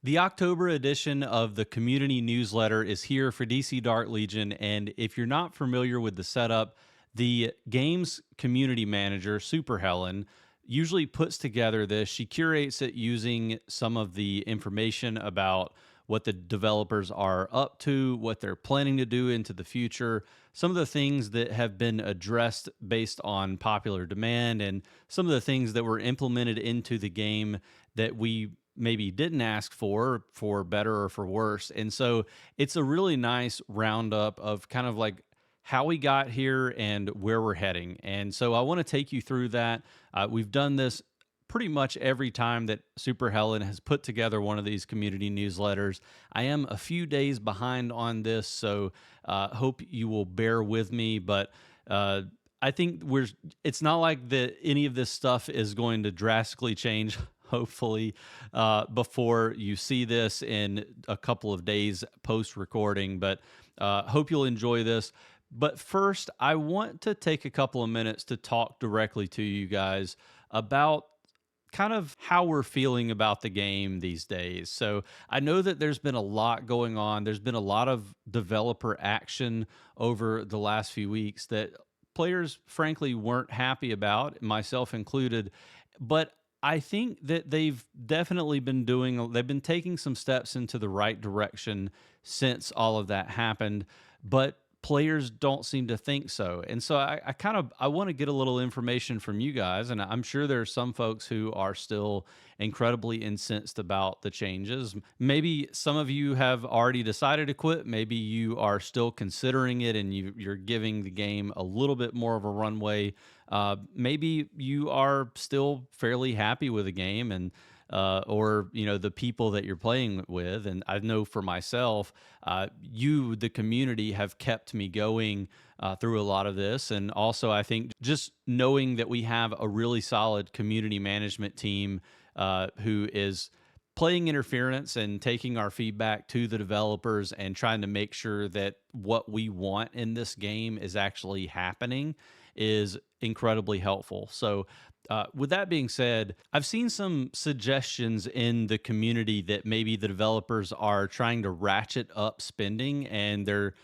The October edition of the community newsletter is here for DC Dark Legion. And if you're not familiar with the setup, the game's community manager, Super Helen, usually puts together this. She curates it using some of the information about what the developers are up to, what they're planning to do into the future, some of the things that have been addressed based on popular demand, and some of the things that were implemented into the game that we maybe didn't ask for better or for worse. And so it's a really nice roundup of kind of like how we got here and where we're heading. And so I want to take you through that. We've done this pretty much every time that Super Helen has put together one of these community newsletters. I am a few days behind on this, so hope you will bear with me. But I think it's not like that any of this stuff is going to drastically change. Hopefully, before you see this in a couple of days post recording, but hope you'll enjoy this. But first, I want to take a couple of minutes to talk directly to you guys about kind of how we're feeling about the game these days. So I know that there's been a lot going on. There's been a lot of developer action over the last few weeks that players, frankly, weren't happy about, myself included. But I think that they've been taking some steps into the right direction since all of that happened. But players don't seem to think so. And so I want to get a little information from you guys. And I'm sure there are some folks who are still incredibly incensed about the changes. Maybe some of you have already decided to quit. Maybe you are still considering it and you're giving the game a little bit more of a runway. Maybe you are still fairly happy with the game and or the people that you're playing with. And I know for myself, the community, have kept me going through a lot of this. And also, I think just knowing that we have a really solid community management team who is playing interference and taking our feedback to the developers and trying to make sure that what we want in this game is actually happening is incredibly helpful. So, with that being said, I've seen some suggestions in the community that maybe the developers are trying to ratchet up spending and they're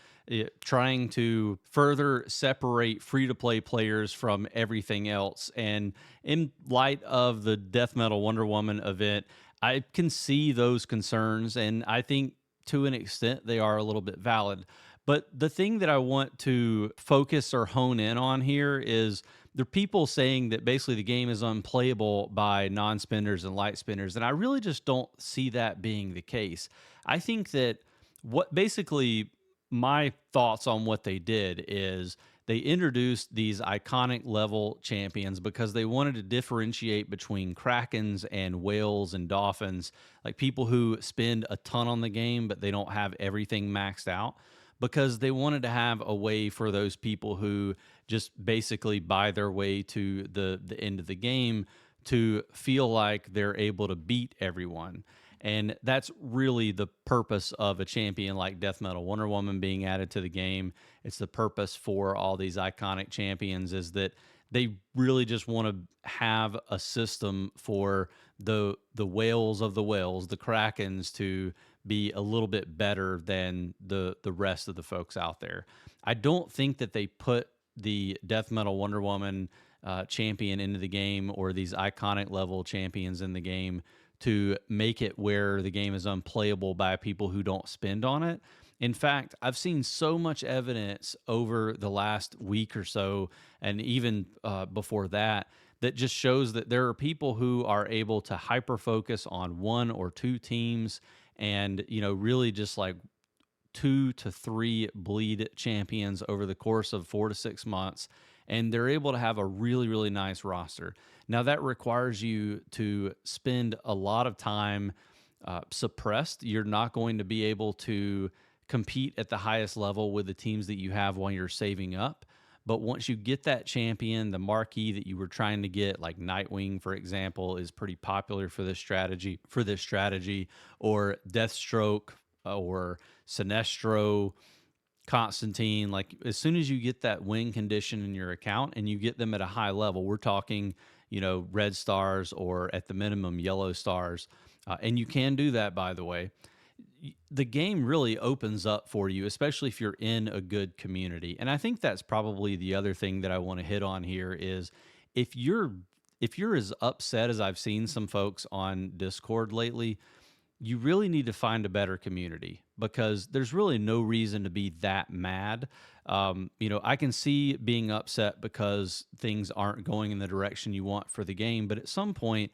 trying to further separate free to play players from everything else. And in light of the Death Metal Wonder Woman event, I can see those concerns, and I think to an extent they are a little bit valid. But the thing that I want to focus or hone in on here is there are people saying that basically the game is unplayable by non spenders and light spenders. And I really just don't see that being the case. I think that what basically my thoughts on what they did is they introduced these iconic level champions because they wanted to differentiate between krakens and whales and dolphins, like people who spend a ton on the game but they don't have everything maxed out, because they wanted to have a way for those people who just basically buy their way to the end of the game to feel like they're able to beat everyone. And that's really the purpose of a champion like Death Metal Wonder Woman being added to the game. It's the purpose for all these iconic champions, is that they really just want to have a system for the whales of the whales, the krakens, to be a little bit better than the rest of the folks out there. I don't think that they put the Death Metal Wonder Woman champion into the game, or these iconic level champions in the game, to make it where the game is unplayable by people who don't spend on it. In fact, I've seen so much evidence over the last week or so, and even before that, that just shows that there are people who are able to hyper focus on one or two teams and, really just like 2 to 3 bleed champions over the course of 4 to 6 months. And they're able to have a really, really nice roster. Now, that requires you to spend a lot of time suppressed. You're not going to be able to compete at the highest level with the teams that you have while you're saving up. But once you get that champion, the marquee that you were trying to get, like Nightwing, for example, is pretty popular for this strategy. Or Deathstroke, or Sinestro, Constantine. Like, as soon as you get that win condition in your account and you get them at a high level, we're talking, red stars or at the minimum yellow stars. and you can do that, by the way. The game really opens up for you, especially if you're in a good community. And I think that's probably the other thing that I want to hit on here is if you're if you're as upset as I've seen some folks on Discord lately, you really need to find a better community because there's really no reason to be that mad. I can see being upset because things aren't going in the direction you want for the game, but at some point,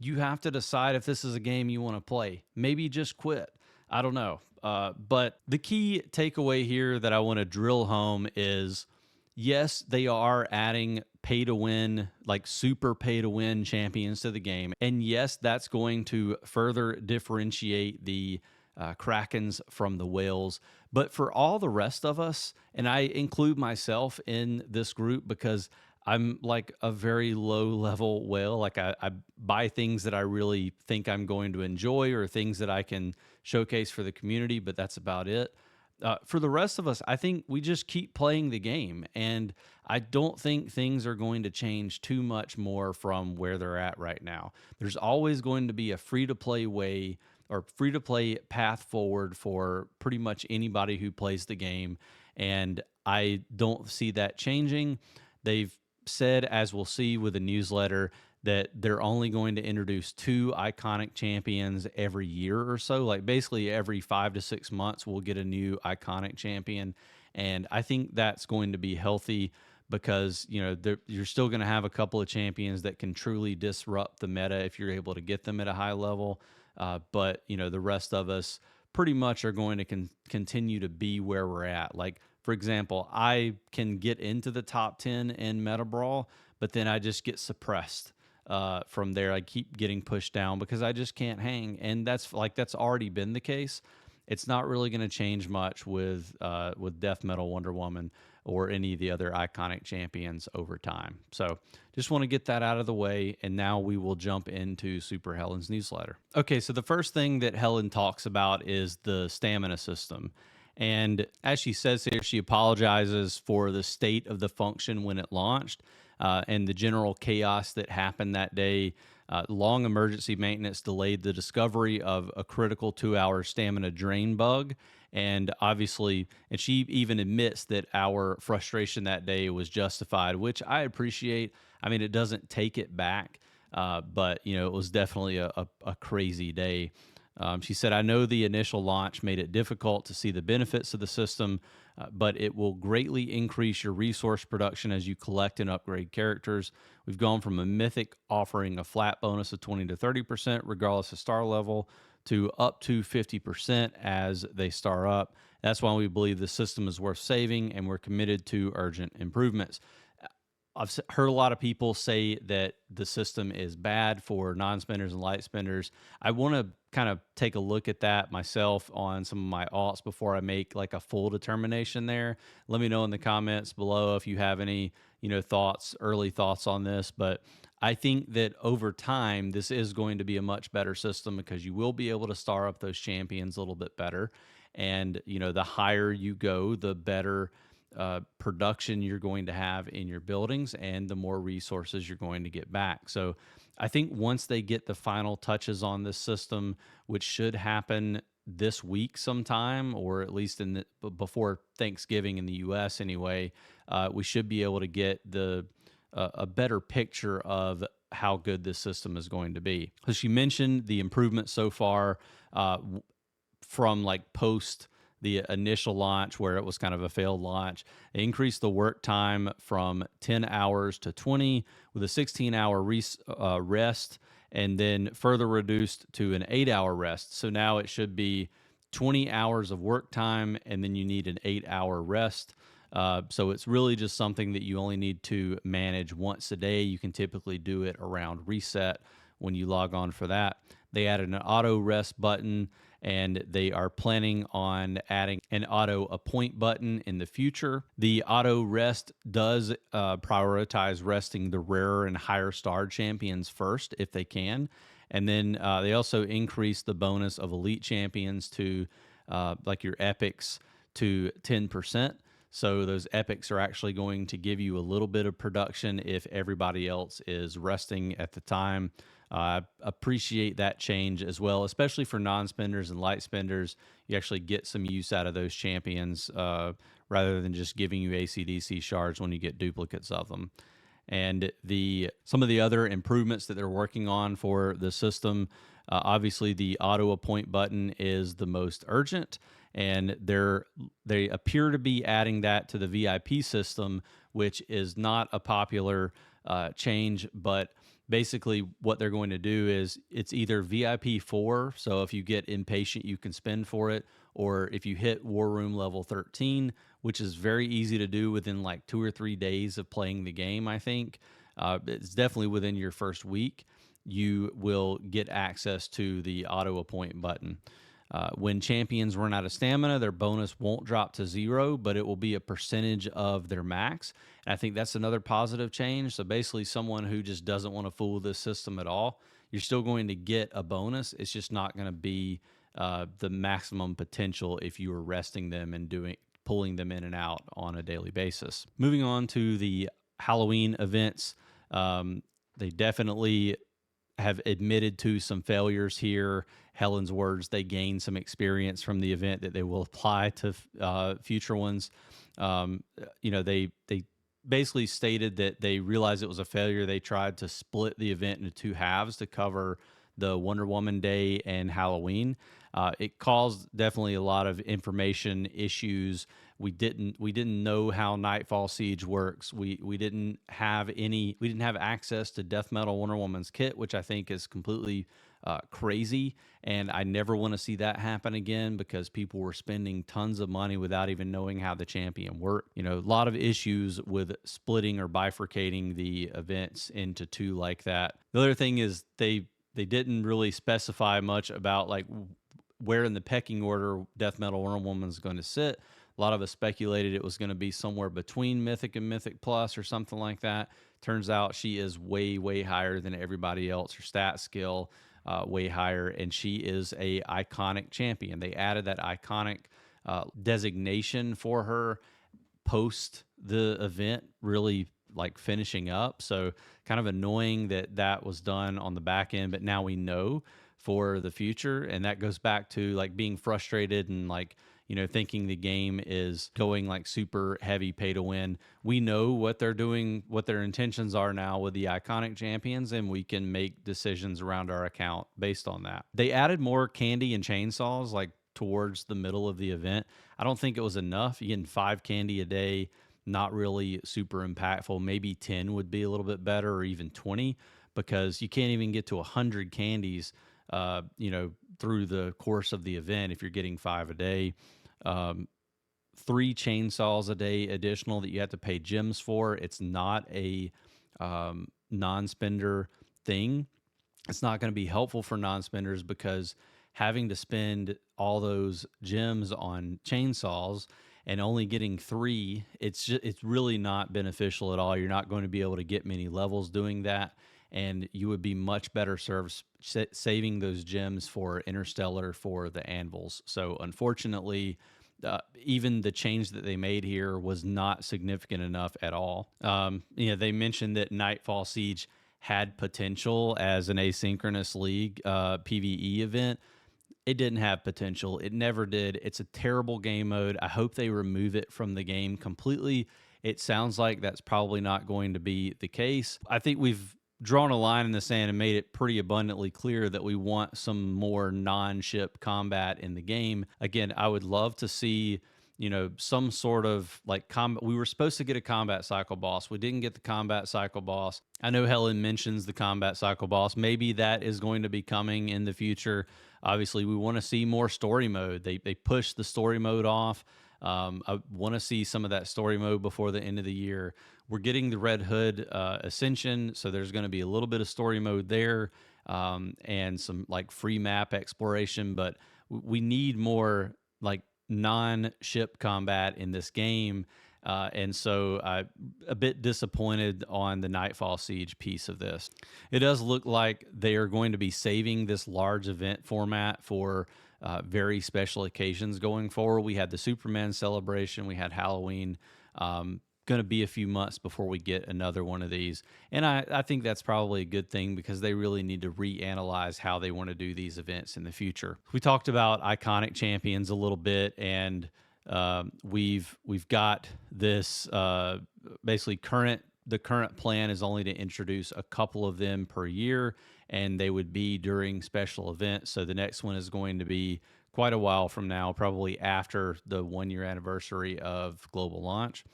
you have to decide if this is a game you want to play. Maybe just quit. I don't know. But the key takeaway here that I want to drill home is yes, they are adding pay to win, like super pay to win champions to the game. And yes, that's going to further differentiate the Krakens from the whales. But for all the rest of us, and I include myself in this group because I'm like a very low level whale. Like I buy things that I really think I'm going to enjoy or things that I can showcase for the community, but that's about it. For the rest of us, I think we just keep playing the game. And I don't think things are going to change too much more from where they're at right now. There's always going to be a free to play way or free to play path forward for pretty much anybody who plays the game. And I don't see that changing. They've said, as we'll see with the newsletter, that they're only going to introduce 2 iconic champions every year or so. Like basically every 5 to 6 months, we'll get a new iconic champion. And I think that's going to be healthy because, you're still going to have a couple of champions that can truly disrupt the meta if you're able to get them at a high level. But the rest of us pretty much are going to continue to be where we're at. Like, for example, I can get into the top 10 in Meta Brawl, but then I just get suppressed from there. I keep getting pushed down because I just can't hang. And that's already been the case. It's not really going to change much with Death Metal Wonder Woman or any of the other iconic champions over time. So just want to get that out of the way. And now we will jump into Super Helen's newsletter. Okay, so the first thing that Helen talks about is the stamina system. And as she says here, she apologizes for the state of the function when it launched and the general chaos that happened that day. Long emergency maintenance delayed the discovery of a critical 2-hour stamina drain bug. And obviously, and she even admits that our frustration that day was justified, which I appreciate. I mean, it doesn't take it back, but it was definitely a crazy day. She said, I know the initial launch made it difficult to see the benefits of the system, but it will greatly increase your resource production as you collect and upgrade characters. We've gone from a mythic offering a flat bonus of 20 to 30%, regardless of star level, to up to 50% as they star up. That's why we believe the system is worth saving, and we're committed to urgent improvements. I've heard a lot of people say that the system is bad for non-spenders and light spenders. I want to kind of take a look at that myself on some of my alts before I make like a full determination there. Let me know in the comments below if you have any, early thoughts on this. But I think that over time, this is going to be a much better system because you will be able to star up those champions a little bit better. And, the higher you go, the better production you're going to have in your buildings and the more resources you're going to get back. So I think once they get the final touches on this system, which should happen this week sometime, or at least before Thanksgiving in the US anyway, we should be able to get a better picture of how good this system is going to be. So she mentioned the improvements so far from like post the initial launch where it was kind of a failed launch. They increased the work time from 10 hours to 20 with a 16-hour rest, and then further reduced to an 8-hour rest. So now it should be 20 hours of work time, and then you need an 8-hour rest. So it's really just something that you only need to manage once a day. You can typically do it around reset when you log on for that. They added an auto rest button, and they are planning on adding an auto appoint button in the future. The auto rest does prioritize resting the rarer and higher starred champions first if they can. And then they also increase the bonus of elite champions to like your epics to 10%. So those epics are actually going to give you a little bit of production if everybody else is resting at the time. I appreciate that change as well, especially for non-spenders and light spenders. You actually get some use out of those champions rather than just giving you ACDC shards when you get duplicates of them. And the some of the other improvements that they're working on for the system, obviously the auto appoint button is the most urgent, and they appear to be adding that to the VIP system, which is not a popular change, but basically what they're going to do is it's either VIP 4, so if you get impatient you can spend for it, or if you hit War Room level 13, which is very easy to do within like 2 or 3 days of playing the game, I think. It's definitely within your first week, you will get access to the auto appoint button. When champions run out of stamina, their bonus won't drop to 0, but it will be a percentage of their max. And I think that's another positive change. So basically, someone who just doesn't want to fool this system at all, you're still going to get a bonus. It's just not going to be the maximum potential if you were resting them and pulling them in and out on a daily basis. Moving on to the Halloween events, they definitely have admitted to some failures here. Helen's words, they gained some experience from the event that they will apply to future ones. They basically stated that they realized it was a failure. They tried to split the event into two halves to cover the Wonder Woman Day and Halloween. It caused definitely a lot of information issues. We didn't know how Nightfall Siege works. We didn't have access to Death Metal Wonder Woman's kit, which I think is completely crazy, and I never want to see that happen again because people were spending tons of money without even knowing how the champion worked. A lot of issues with splitting or bifurcating the events into two like that. The other thing is they didn't really specify much about like where in the pecking order Death Metal Wonder Woman's going to sit. A lot of us speculated it was going to be somewhere between Mythic and Mythic Plus or something like that. Turns out she is way, way higher than everybody else. Her stat skill way higher, and she is a iconic champion. They added that iconic designation for her post the event, really like finishing up. So kind of annoying that was done on the back end, but now we know for the future. And that goes back to like being frustrated and like, thinking the game is going like super heavy pay to win. We know what they're doing, what their intentions are now with the iconic champions, and we can make decisions around our account based on that. They added more candy and chainsaws like towards the middle of the event. I don't think it was enough. You getting 5 candy a day, not really super impactful. Maybe 10 would be a little bit better, or even 20, because you can't even get to 100 candies, through the course of the event if you're getting 5 a day. 3 chainsaws a day additional that you have to pay gems for. It's not a non-spender thing. It's not going to be helpful for non-spenders because having to spend all those gems on chainsaws and only getting 3, it's really not beneficial at all. You're not going to be able to get many levels doing that, and you would be much better served saving those gems for Interstellar for the anvils. So unfortunately, even the change that they made here was not significant enough at all. They mentioned that Nightfall Siege had potential as an asynchronous league PvE event. It didn't have potential. It never did. It's a terrible game mode. I hope they remove it from the game completely. It sounds like that's probably not going to be the case. I think we've drawn a line in the sand and made it pretty abundantly clear that we want some more non-ship combat in the game. Again, I would love to see, some sort of like combat. We were supposed to get a combat cycle boss. We didn't get the combat cycle boss. I know Helen mentions the combat cycle boss. Maybe that is going to be coming in the future. Obviously, we want to see more story mode. They pushed the story mode off. I want to see some of that story mode before the end of the year. We're getting the Red Hood Ascension, so there's going to be a little bit of story mode there, and some like free map exploration, but we need more like non-ship combat in this game. And so I'm a bit disappointed on the Nightfall Siege piece of this. It does look like they are going to be saving this large event format for very special occasions going forward. We had the Superman celebration, we had Halloween. going to be a few months before we get another one of these. And I think that's probably a good thing because they really need to reanalyze how they want to do these events in the future. We talked about iconic champions a little bit, and we've got this basically the current plan is only to introduce a couple of them per year, and they would be during special events. So the next one is going to be quite a while from now, probably after the 1 year anniversary of global launch.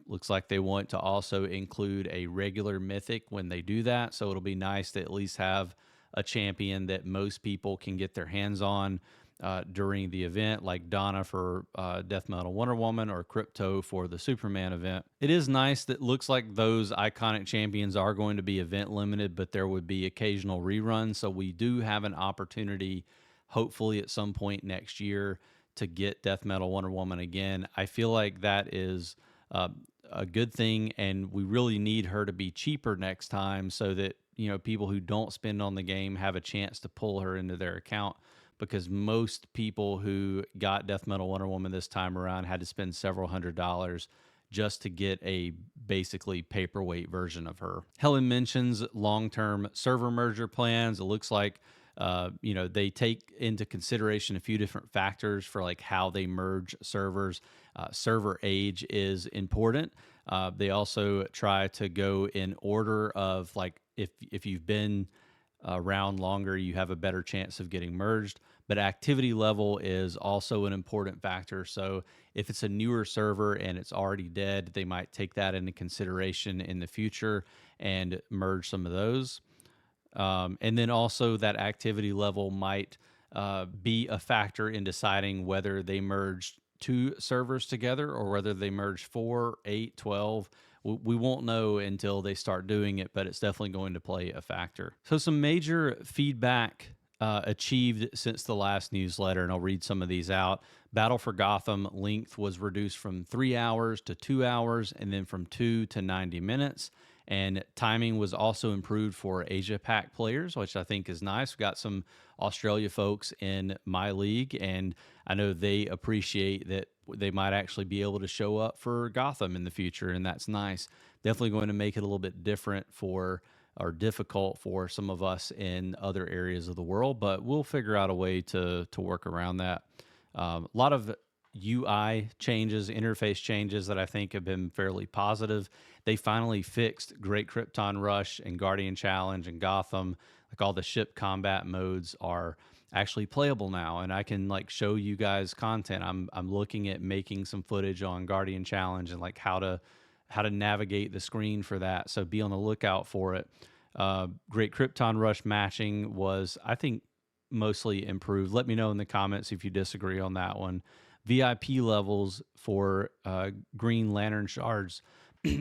Looks like they want to also include a regular mythic when they do that. So it'll be nice to at least have a champion that most people can get their hands on during the event, like Donna for Death Metal Wonder Woman or Crypto for the Superman event. It is nice that looks like those iconic champions are going to be event limited, but there would be occasional reruns. So we do have an opportunity, hopefully at some point next year, to get Death Metal Wonder Woman again. I feel like that is a good thing, and we really need her to be cheaper next time so that people who don't spend on the game have a chance to pull her into their account, because most people who got Death Metal Wonder Woman this time around had to spend several $100s just to get a basically paperweight version of her. Helen mentions long-term server merger plans. It looks like they take into consideration a few different factors for like how they merge servers. Server age is important. They also try to go in order of like if you've been around longer, you have a better chance of getting merged. But activity level is also an important factor. So if it's a newer server and it's already dead, they might take that into consideration in the future and merge some of those. And then also that activity level might be a factor in deciding whether they merge two servers together or whether they merge 4, 8, 12. We won't know until they start doing it, but it's definitely going to play a factor. So some major feedback achieved since the last newsletter, and I'll read some of these out. Battle for Gotham length was reduced from 3 hours to 2 hours, and then from 2 to 90 minutes. And timing was also improved for Asia Pac players, which I think is nice. We've got some Australia folks in my league, and I know they appreciate that they might actually be able to show up for Gotham in the future, and that's nice. Definitely going to make it a little bit different for or difficult for some of us in other areas of the world, but we'll figure out a way to work around that. A lot of UI changes, interface changes that I think have been fairly positive. They finally fixed Great Krypton Rush and Guardian Challenge and Gotham. Like all the ship combat modes are actually playable now, and I can like show you guys content. I'm looking at making some footage on Guardian Challenge and like how to navigate the screen for that. So be on the lookout for it. Great Krypton Rush matching was, I think, mostly improved. Let me know in the comments if you disagree on that one. VIP levels for Green Lantern shards,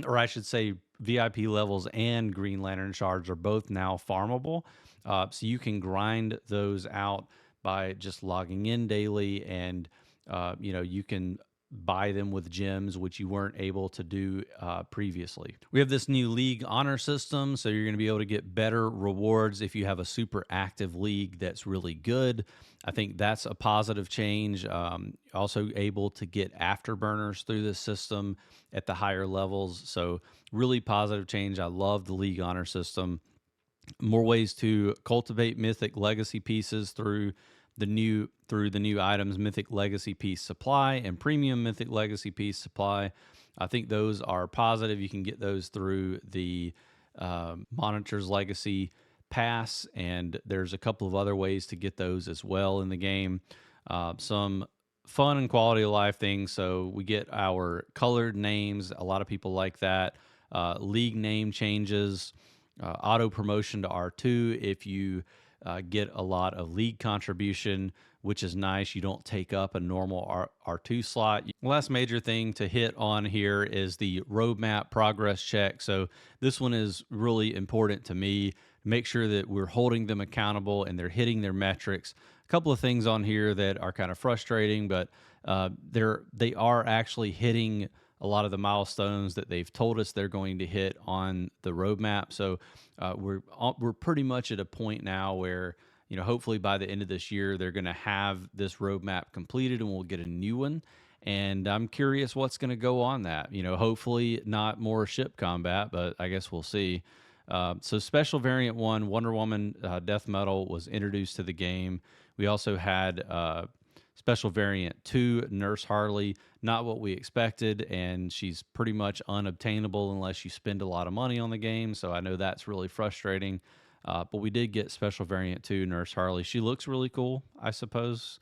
or I should say VIP levels and Green Lantern shards are both now farmable. So you can grind those out by just logging in daily, and you can buy them with gems, which you weren't able to do previously. We have this new league honor system, so you're going to be able to get better rewards if you have a super active league that's really good. I think that's a positive change. Also able to get afterburners through this system at the higher levels, so really positive change. I love the league honor system. More ways to cultivate mythic legacy pieces through the new items, Mythic Legacy Piece Supply and Premium Mythic Legacy Piece Supply. I think those are positive. You can get those through the Monitor's Legacy Pass, and there's a couple of other ways to get those as well in the game. Some fun and quality of life things. So we get our colored names. A lot of people like that. League name changes, auto promotion to R2 if you get a lot of league contribution, which is nice. You don't take up a normal R2 slot. Last major thing to hit on here is the roadmap progress check. So this one is really important to me. Make sure that we're holding them accountable and they're hitting their metrics. A couple of things on here that are kind of frustrating, but they are actually hitting a lot of the milestones that they've told us they're going to hit on the roadmap. So we're pretty much at a point now where, hopefully by the end of this year, they're going to have this roadmap completed and we'll get a new one. and I'm curious what's going to go on that. Hopefully not more ship combat, but I guess we'll see. So Special Variant 1, Wonder Woman Death Metal, was introduced to the game. We also had Special Variant 2, Nurse Harley, not what we expected, and she's pretty much unobtainable unless you spend a lot of money on the game, so I know that's really frustrating. But we did get Special Variant 2, Nurse Harley. She looks really cool, I suppose.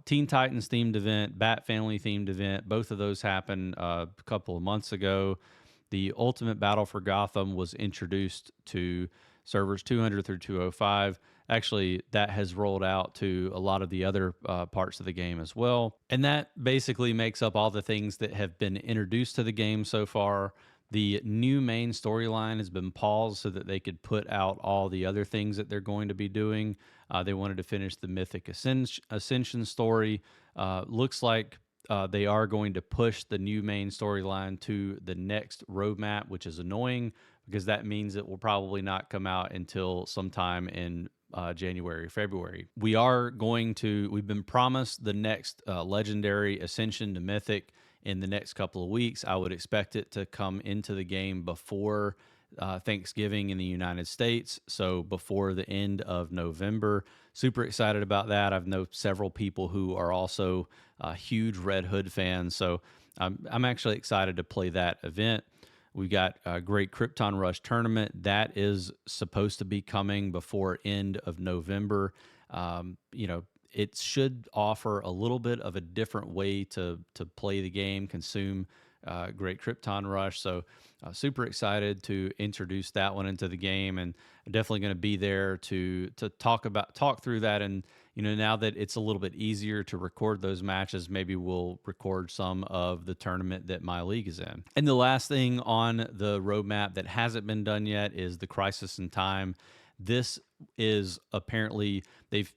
Teen Titans themed event, Bat Family themed event, both of those happened a couple of months ago. The Ultimate Battle for Gotham was introduced to servers 200 through 205. Actually, that has rolled out to a lot of the other parts of the game as well. And that basically makes up all the things that have been introduced to the game so far. The new main storyline has been paused so that they could put out all the other things that they're going to be doing. They wanted to finish the Mythic Ascension story. Looks like they are going to push the new main storyline to the next roadmap, which is annoying because that means it will probably not come out until sometime in January, February. We've been promised the next legendary Ascension to Mythic in the next couple of weeks. I would expect it to come into the game before Thanksgiving in the United States, so before the end of November. Super excited about that. I've known several people who are also huge Red Hood fans, so I'm actually excited to play that event. We got a great Krypton Rush tournament that is supposed to be coming before end of November. It should offer a little bit of a different way to play the game, consume Great Krypton Rush. So super excited to introduce that one into the game, and I'm definitely going to be there to talk through that. And now that it's a little bit easier to record those matches, maybe we'll record some of the tournament that my league is in. And the last thing on the roadmap that hasn't been done yet is the Crisis in Time. This is apparently they've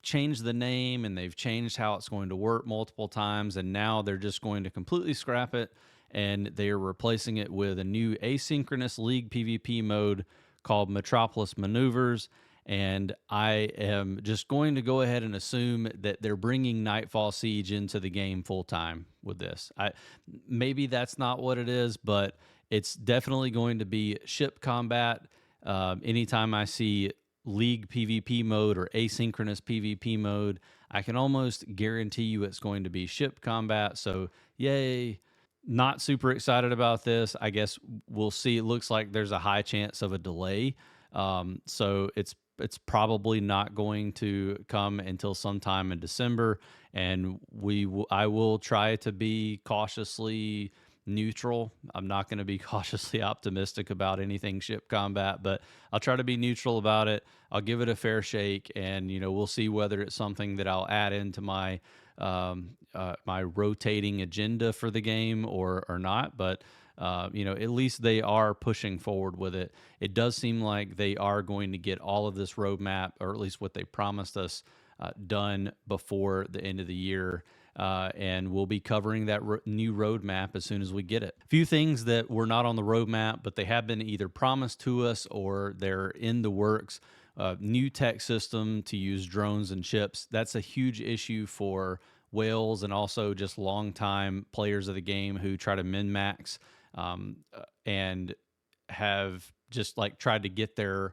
changed the name and they've changed how it's going to work multiple times, and now they're just going to completely scrap it, and they are replacing it with a new asynchronous league PvP mode called Metropolis Maneuvers. And I am just going to go ahead and assume that they're bringing Nightfall Siege into the game full time with this. Maybe that's not what it is, but it's definitely going to be ship combat. Anytime I see league PvP mode or asynchronous PvP mode, I can almost guarantee you it's going to be ship combat. So yay. Not super excited about this. I guess we'll see. It looks like there's a high chance of a delay. So it's probably not going to come until sometime in December, and I will try to be cautiously neutral. I'm not going to be cautiously optimistic about anything ship combat, but I'll try to be neutral about it. I'll give it a fair shake, and we'll see whether it's something that I'll add into my my rotating agenda for the game or not. But at least they are pushing forward with it. It does seem like they are going to get all of this roadmap, or at least what they promised us, done before the end of the year. And we'll be covering that new roadmap as soon as we get it. A few things that were not on the roadmap, but they have been either promised to us or they're in the works. New tech system to use drones and ships. That's a huge issue for whales and also just longtime players of the game who try to min-max and have just tried to get their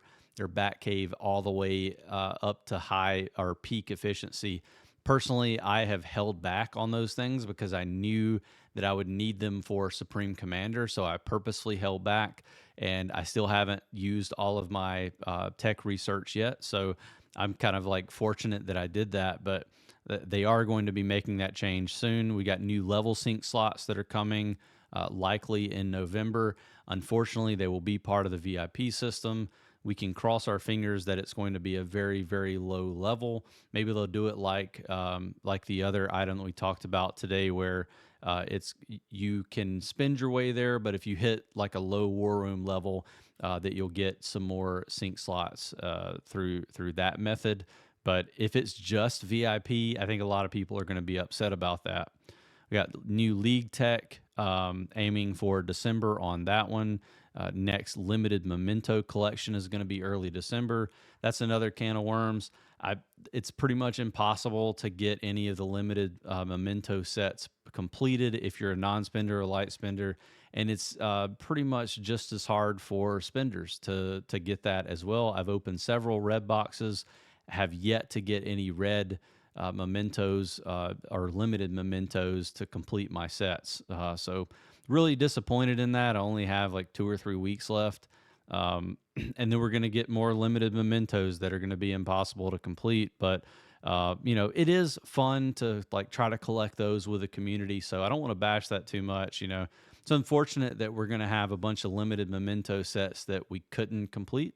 bat cave all the way up to high or peak efficiency. Personally, I have held back on those things because I knew that I would need them for Supreme Commander, so I purposely held back, and I still haven't used all of my tech research yet, so I'm kind of fortunate that I did that, but they are going to be making that change soon. We got new level sync slots that are coming likely in November. Unfortunately, they will be part of the VIP system. We can cross our fingers that it's going to be a very, very low level. Maybe they'll do it like the other item that we talked about today, where you can spend your way there, but if you hit a low war room level, that you'll get some more sync slots through that method. But if it's just VIP, I think a lot of people are going to be upset about that. We got new league tech aiming for December on that one. next limited memento collection is going to be early December. That's another can of worms. It's pretty much impossible to get any of the limited memento sets completed if you're a non-spender or light spender, and it's pretty much just as hard for spenders to get that as well. I've opened several red boxes, have yet to get any red mementos or limited mementos to complete my sets. So really disappointed in that. I only have like 2 or 3 weeks left. And then we're going to get more limited mementos that are going to be impossible to complete. But, it is fun to like try to collect those with the community. So I don't want to bash that too much. It's unfortunate that we're going to have a bunch of limited memento sets that we couldn't complete.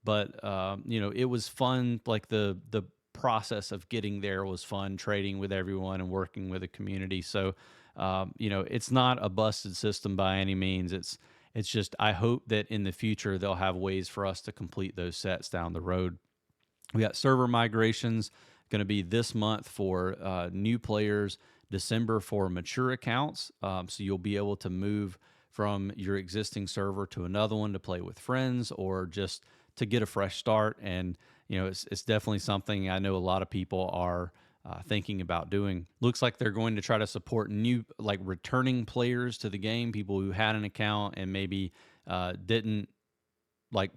But, it was fun. Like the process of getting there was fun, trading with everyone and working with the community. So, it's not a busted system by any means. It's just I hope that in the future they'll have ways for us to complete those sets down the road. We got server migrations going to be this month for new players, December for mature accounts. So you'll be able to move from your existing server to another one to play with friends or just to get a fresh start. And it's definitely something I know a lot of people are thinking about doing. Looks like they're going to try to support new, like returning players to the game, people who had an account and maybe didn't like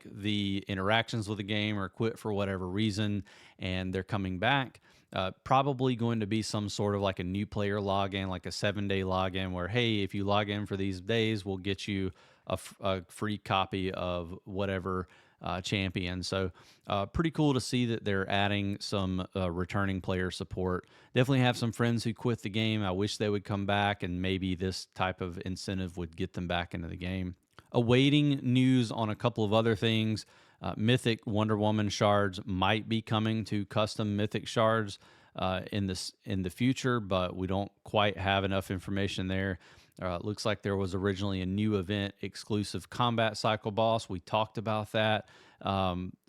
the interactions with the game or quit for whatever reason, and they're coming back. Probably going to be some sort of like a new player login, like a 7-day login, where hey, if you log in for these days, we'll get you a free copy of whatever champion. So pretty cool to see that they're adding some returning player support. Definitely have some friends who quit the game. I wish they would come back, and maybe this type of incentive would get them back into the game. Awaiting news on a couple of other things. Mythic Wonder Woman shards might be coming to custom Mythic shards in the future, but we don't quite have enough information there. It looks like there was originally a new event exclusive combat cycle boss. We talked about that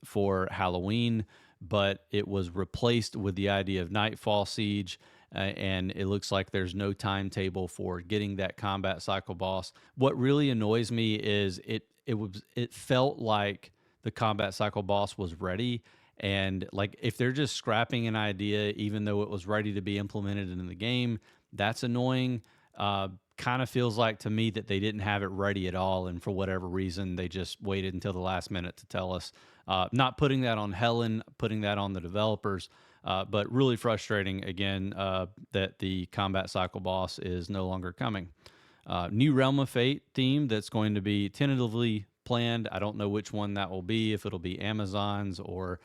for Halloween, but it was replaced with the idea of Nightfall Siege. And it looks like there's no timetable for getting that combat cycle boss. What really annoys me is it felt like the combat cycle boss was ready, and like if they're just scrapping an idea even though it was ready to be implemented in the game, that's annoying. Kind of feels like to me that they didn't have it ready at all, and for whatever reason they just waited until the last minute to tell us. Not putting that on Helen, putting that on the developers. But really frustrating again that the combat cycle boss is no longer coming. New Realm of Fate theme that's going to be tentatively planned. I don't know which one that will be, if it'll be Amazon's or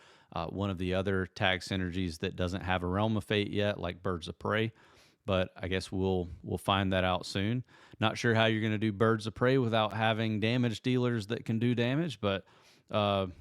one of the other tag synergies that doesn't have a Realm of Fate yet, like Birds of Prey. But I guess we'll find that out soon. Not sure how you're going to do Birds of Prey without having damage dealers that can do damage, but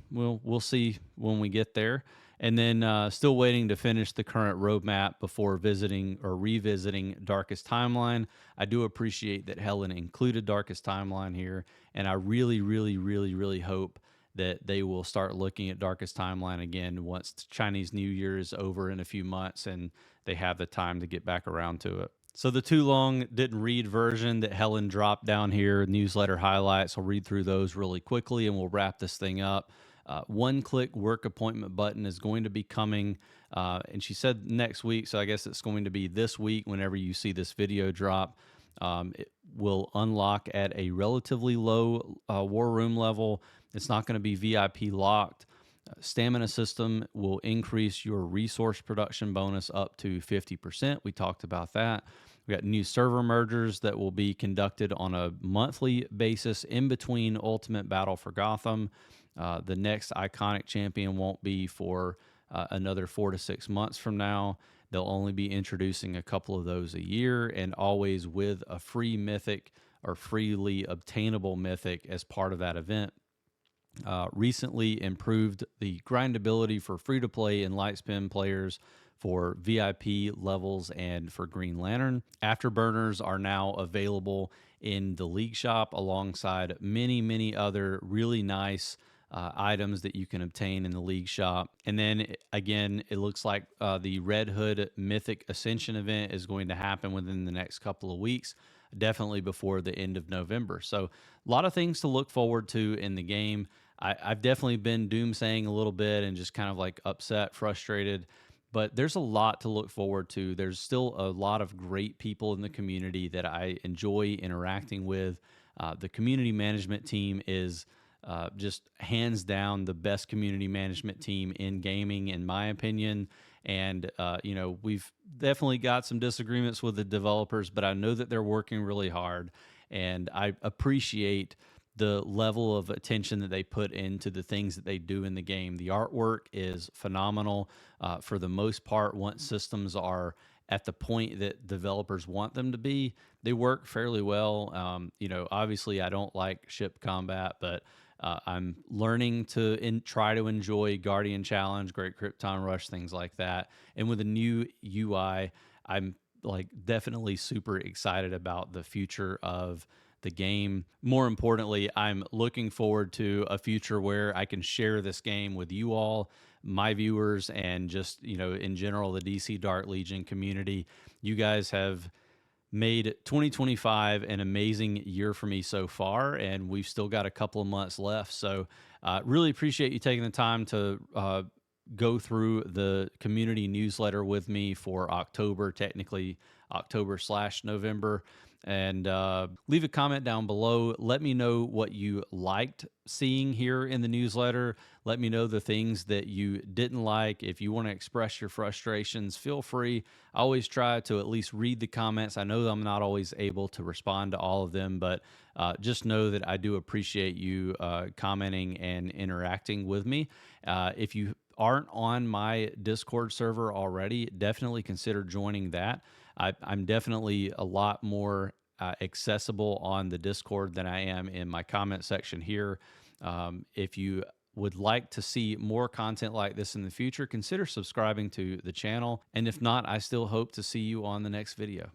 we'll see when we get there. And then still waiting to finish the current roadmap before visiting or revisiting Darkest Timeline. I do appreciate that Helen included Darkest Timeline here, and I really, really, really, really hope that they will start looking at Darkest Timeline again once Chinese New Year is over in a few months and they have the time to get back around to it. So the too long didn't read version that Helen dropped down here, newsletter highlights, I'll read through those really quickly and we'll wrap this thing up. One-click work appointment button is going to be coming, and she said next week, so I guess it's going to be this week whenever you see this video drop. It will unlock at a relatively low war room level. It's not going to be VIP locked. Stamina system will increase your resource production bonus up to 50%. We talked about that. We got new server mergers that will be conducted on a monthly basis in between Ultimate Battle for Gotham. The next iconic champion won't be for another 4 to 6 months from now. They'll only be introducing a couple of those a year, and always with a free mythic or freely obtainable mythic as part of that event. Recently improved the grindability for free-to-play and Lightspin players for VIP levels and for Green Lantern. Afterburners are now available in the League Shop alongside many, many other really nice items that you can obtain in the League Shop. And then again, it looks like the Red Hood Mythic Ascension event is going to happen within the next couple of weeks. definitely before the end of November. So a lot of things to look forward to in the game. I've definitely been doomsaying a little bit and just kind of like upset, frustrated, but there's a lot to look forward to. There's still a lot of great people in the community that I enjoy interacting with. The community management team is just hands down the best community management team in gaming, in my opinion. And, we've definitely got some disagreements with the developers, but I know that they're working really hard. And I appreciate the level of attention that they put into the things that they do in the game. The artwork is phenomenal for the most part. Once systems are at the point that developers want them to be, they work fairly well. Obviously, I don't like ship combat, but I'm learning to try to enjoy Guardian Challenge, Great Krypton Rush, things like that. And with a new UI, I'm like definitely super excited about the future of the game. More importantly, I'm looking forward to a future where I can share this game with you all, my viewers, and just, in general, the DC Dark Legion community. You guys have made 2025 an amazing year for me so far, and we've still got a couple of months left. So, really appreciate you taking the time to go through the community newsletter with me for October, technically October/November. And leave a comment down below. Let me know what you liked seeing here in the newsletter. Let me know the things that you didn't like. If you want to express your frustrations, feel free. I always try to at least read the comments. I know that I'm not always able to respond to all of them, but just know that I do appreciate you commenting and interacting with me. If you aren't on my Discord server already, definitely consider joining that. I'm definitely a lot more accessible on the Discord than I am in my comment section here. If you would like to see more content like this in the future, consider subscribing to the channel. And if not, I still hope to see you on the next video.